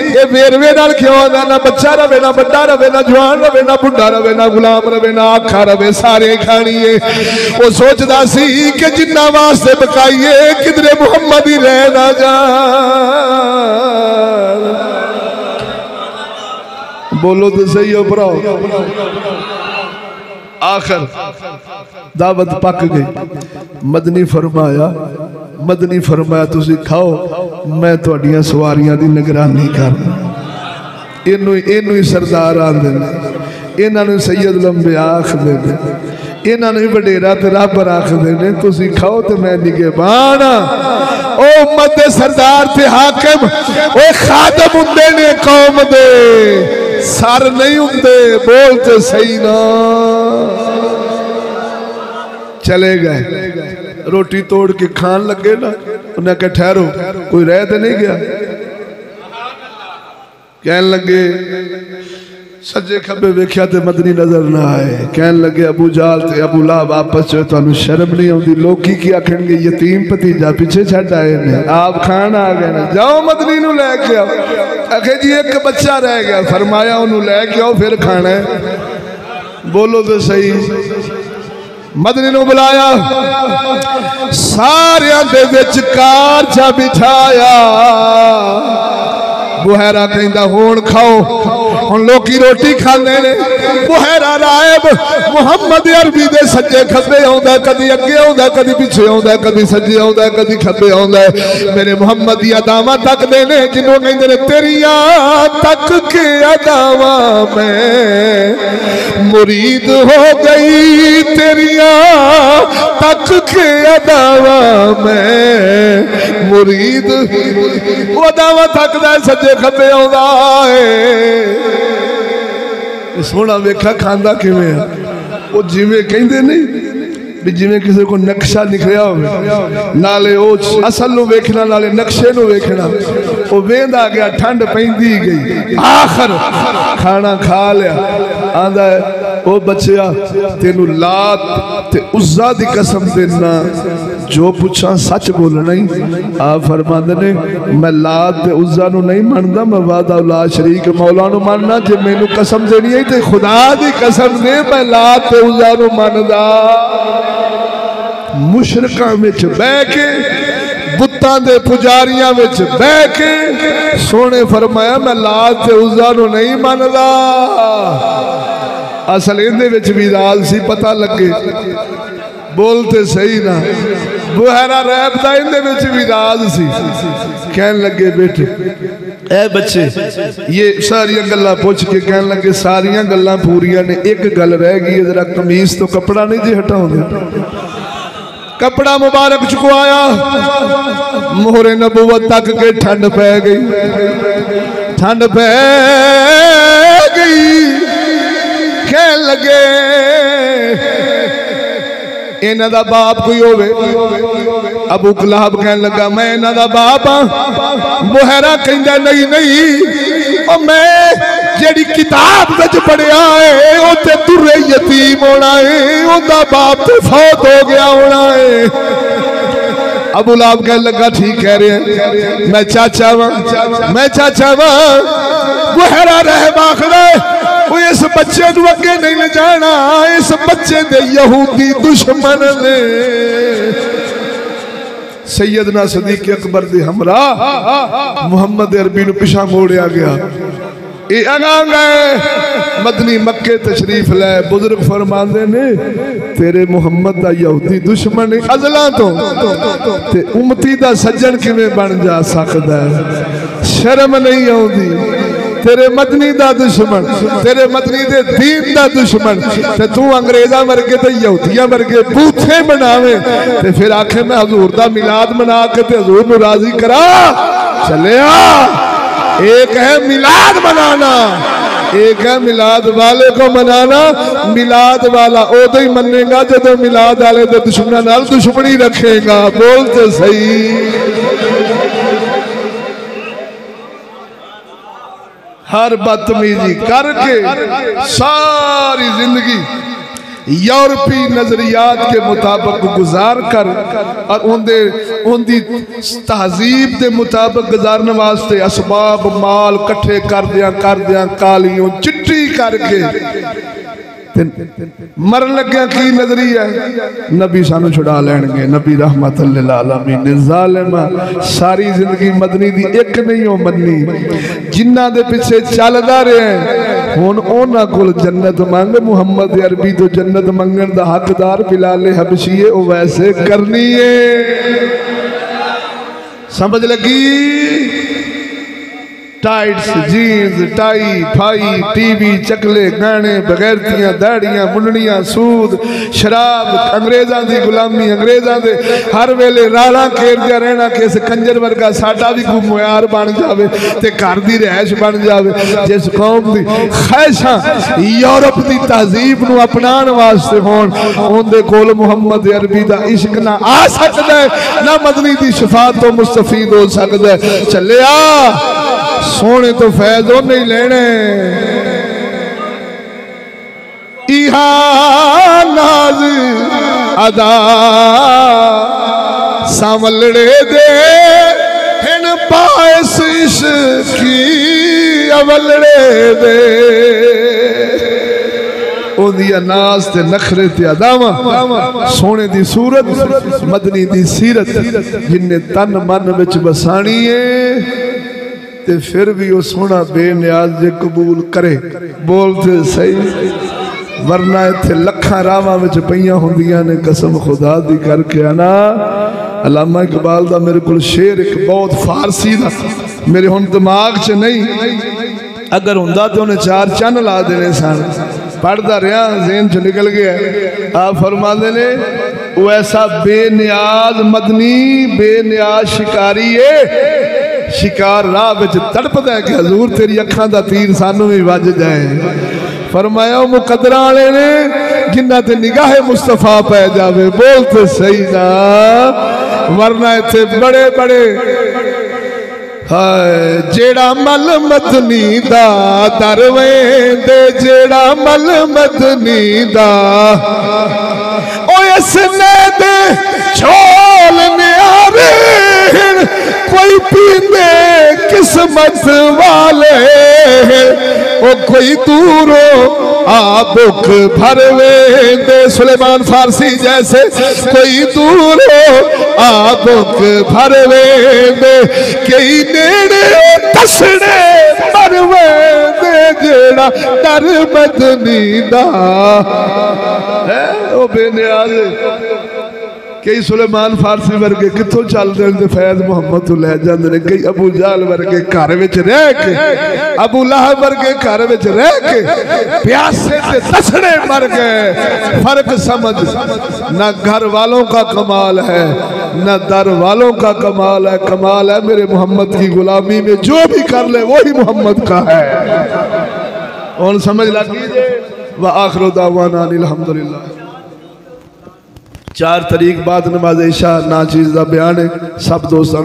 ये वेरवे नाल क्यों आंदा? ना बच्चा रवे, ना बड़ा रवे, ना जवान रवे, ना बुढ़ा रवे, ना गुलाम रवे, ना आखा रवे, सारे खानी है। वो सोचदा सी कि जिन्ना वास्ते पकाइए किधरे मुहम्मद ही रह ना जान। बोलो तो सही हो भरा। आखिर दावत पक गई। मदनी फरमाया तुसी खाओ, मैं तुहाडियां सवारियां दी निगरानी करना। इनू ही सरदार आंदे ने, इन्हां नूं सैयद लंबिया आखदे ने, इन्हां नूं वडेरा ते रब आखदे ने। तुसी खाओ ते मैं निगहबान। ओ उम्मत दे सरदार ते हाकिम ओ खादम हुंदे ने कौम दे, सर नहीं हुंदे। बोलते सही ना। चले गए, रोटी तोड़ के खान लगे ना, उन्हें कहा ठहरो, कोई रह तो नहीं गया? कहन लगे सज्जे खब्बे वेख्या ते मदनी नजर ना आए। कहन लगे अबू जहल ते अबू लहब आपस च तुहानू शर्म नहीं आउंदी? लोकी की आखणगे यतीम भतीजा पिछे छड्ड आए ने, आप खान आ गए ने, जाओ मदनी नू लैके आओ। आखे जी एक बच्चा रह गया। फरमाया उन्होंने लैके आओ फिर खाना है। बोलो तो सही। मदनी नू बुलाया, सारियां दे विचकार चा बिठाया। बुहैरा कहंदा हुण खाओ, हुण लोकी रोटी खांदे ने। बुहैरा रायब मुहम्मद अरबी दे सज्जे खब्बे आउंदा, कदी अगे आउंदा, कदी पिछे आउंदा, कदी सज्जे आउंदा, कदी खब्बे आउंदा। मेरे मुहम्मद दी अदावां तकदे ने, जिन्हों कहंदे ने तेरियां तक के अदावां मैं मुरीद हो गई, तेरियां तक के अदावां मैं मुरीद। वो अदावां तकदा सज्जे खब्बे आउंदा है। सोना वेखा खांदा किवें आ, वो जिवें कहंदे नहीं भी जिवें किसी को नक्शा निकलिया हो, नाले ओ असल नूं वेखना नाले नक्शे नूं वेखना। वो वेंदा गया, ठंड पैंदी गई, आखिर खाना खा लिया। आंदा ओ बच्चिया तेनू लात ते उज़्ज़ा दी कसम देना, जो पूछा सच बोलना ही। आप फरमांदे ने मैं लात ते उज़्ज़ा नू नहीं मनदा, मैं वादा ला शरीक मौला नू मनना। जे मैनू कसम देनी है ते खुदा दी कसम दे, मैं लात ते उज़्ज़ा नू मनदा। मुशरकां विच बह के, बुत्तां दे पुजारियां विच बह के सोने फरमाया मैं लात ते उज़्ज़ा नू नहीं मनदा। असल इहदे विच भी राज सी, पता लगे बोलते सही ना। बुहैरा रैब दा इहदे विच भी राज सी। कहन लगे बेटे ए बच्चे, ये सारियां गल्लां पूछ के कहन लगे सारियां गल्लां पूरियां ने, एक गल रह गई, जरा कमीज तो कपड़ा नहीं जी हटाओगे। कपड़ा मुबारक चुकवाया, मोहरे नबूवत तक के ठंड पै गई, ठंड पै गई। कहन लगे इन्हां दा बाप कोई होवे। अबू कलाब कहन लगा मैं इन्हां दा बाप हां। बुहैरा कहंदा नहीं नहीं, ओ मैं जेड़ी किताब विच पढ़िया है उत्ते तुरे यतीम होना है, उनका बाप तो फौत हो गया होना है। अबू लाब कहन लगा ठीक कह रहे हैं, मैं चाचा वा, मैं चाचा वा। बुहैरा रहम आखदा इस बच्चे नू अगे नहीं ले जाना, इस बच्चे दे यहूदी दुश्मन ने। सैयदना सदीक अकबर दे हमरा मुहम्मद अरबी नू पिछा मोड़िया गया। ये अगा गए मदनी मक्के तशरीफ लै। बुजुर्ग फरमांदे ने तेरे मुहम्मद दा यहूदी दुश्मन अजला तो ते उम्मती दा सज्जन किवें बन जा सकदा है? शर्म नहीं आउंदी। तेरे मदनी दा दुश्मन, तेरे मदनी दे दीन दा दुश्मन, ते तू अंग्रेजा वर्गे ते यहूदियां वर्गे बूथे बनावे ते फिर आखे मैं हजूर दा मिलाद मना के ते हजूर नू राजी करा। चलिया एक है मिलाद मनाना, एक है मिलाद वाले को मनाना। मिलाद वाला उदो ही मनेगा जो मिलाद वाले दे दुश्मनां नाल दुश्मनी रखेगा। बोलते सही। हर बदतमीजी करके सारी जिंदगी यूरोपी नजरियात के मुताबिक गुजार कर और उनकी तहजीब के मुताबिक गुजारने वास्ते असबाब माल कट्ठे कर दिया कालियों चिट्ठी करके मरन लग्या की नजरिया नबी सानू छुड़ा लैणगे। नबी रहमत लिल आलमीन ज़ालिमा सारी जिंदगी मदनी दी एक नहीं हो मन्नी, जिन्ना दे पिछे चलदा रहे हुण उन्हां कोल जन्नत मंग। मुहम्मद अरबी तो जन्नत मंगण दा हकदार बिलाल हबशी है, वो वैसे करनी है। समझ लगी? टाइट्स जीन्स टाई फाई टीवी चकले गाने बगैरतियां दाड़ियां मुंडनियां सूद शराब अंग्रेज़ां दी गुलामी अंग्रेज़ां दे हर वेले राला घेरदा रहना कि इस कंजर वर्गा साडा भी कोई मुयार बन जावे ते घर दी रहश बन जावे। जिस कौम दी ख्वाहिशां यूरोप दी तहजीब नूं अपनाण वास्ते होण उहदे कोल मुहम्मद अरबी दा इश्क ना आ सकदा है ना मदनी दी शफाअत तो मुस्तफीद हो सकदा है। चलिया सोने तो फैज नहीं लेने। इहा नाज अदा सामलड़े दे हिन पायस इश्की अवलड़े दे। ओंदिया नाज ते नखरे ते अदावा सोने दी सूरत मदनी दी सीरत जिन्ने तन मन विच बसानी है ते फिर भी वो सोना बेनियाज जे कबूल करे। बोलते सही, वरना इत्थे लखां रावां विच पईयां हुंदियां ने कसम खुदा दी करके आना। अल्लामा इकबाल दा मेरे को शेर एक बहुत फारसी दा मेरे हुण दिमाग च नहीं, अगर हुंदा तो उन्हें 4 चन्न ला देने सन। पढ़दा रहा ज़हन च निकल गया। आप फरमाते ने वो ऐसा बेनियाज मदनी बेनियाज शिकारी है, शिकार राह विच तड़पदा है कि हजूर तेरी अखां दा तीर सानू भी वज जाए। फरमाया मुकदरा वाले ने जिन्ना ते निगाह मुस्तफा पै जावे। बोलते सही ना, वरना इत्थे बड़े बड़े हाय जेड़ा मल मदनी दा दर वेंदे, जेड़ा मल मदनी दा ओ इसने दे छोल न्यारे कोई पींदे किस्मत वाले, ओ कोई दूरो आबुक भरवे दे। सुलेमान फारसी जैसे कोई दूरो आबुक भरवे दे, कई नेड़े दसने मरवे दे, जेड़ा डर मदनी दा है ओ बेनियाज। कई सुलेमान फारसी वर्गे कितों चलते हैं फैज मुहम्मद तो लै जाते हैं, कई अबू जाल वर्गे घर में रह के, अबू लहब वर्गे घर में रह के प्यासे से दसने मर गए। फर्क समझ, ना घर वालों का कमाल है ना दर वालों का कमाल है, कमाल है मेरे मोहम्मद की गुलामी में, जो भी कर ले वही मोहम्मद का है। और समझ लगी व आखिर दावाना अल्हम्दुलिल्लाह। 4 तारीख बाद नमाज इशा ना चीज़ का बयान है सब दोस्तों।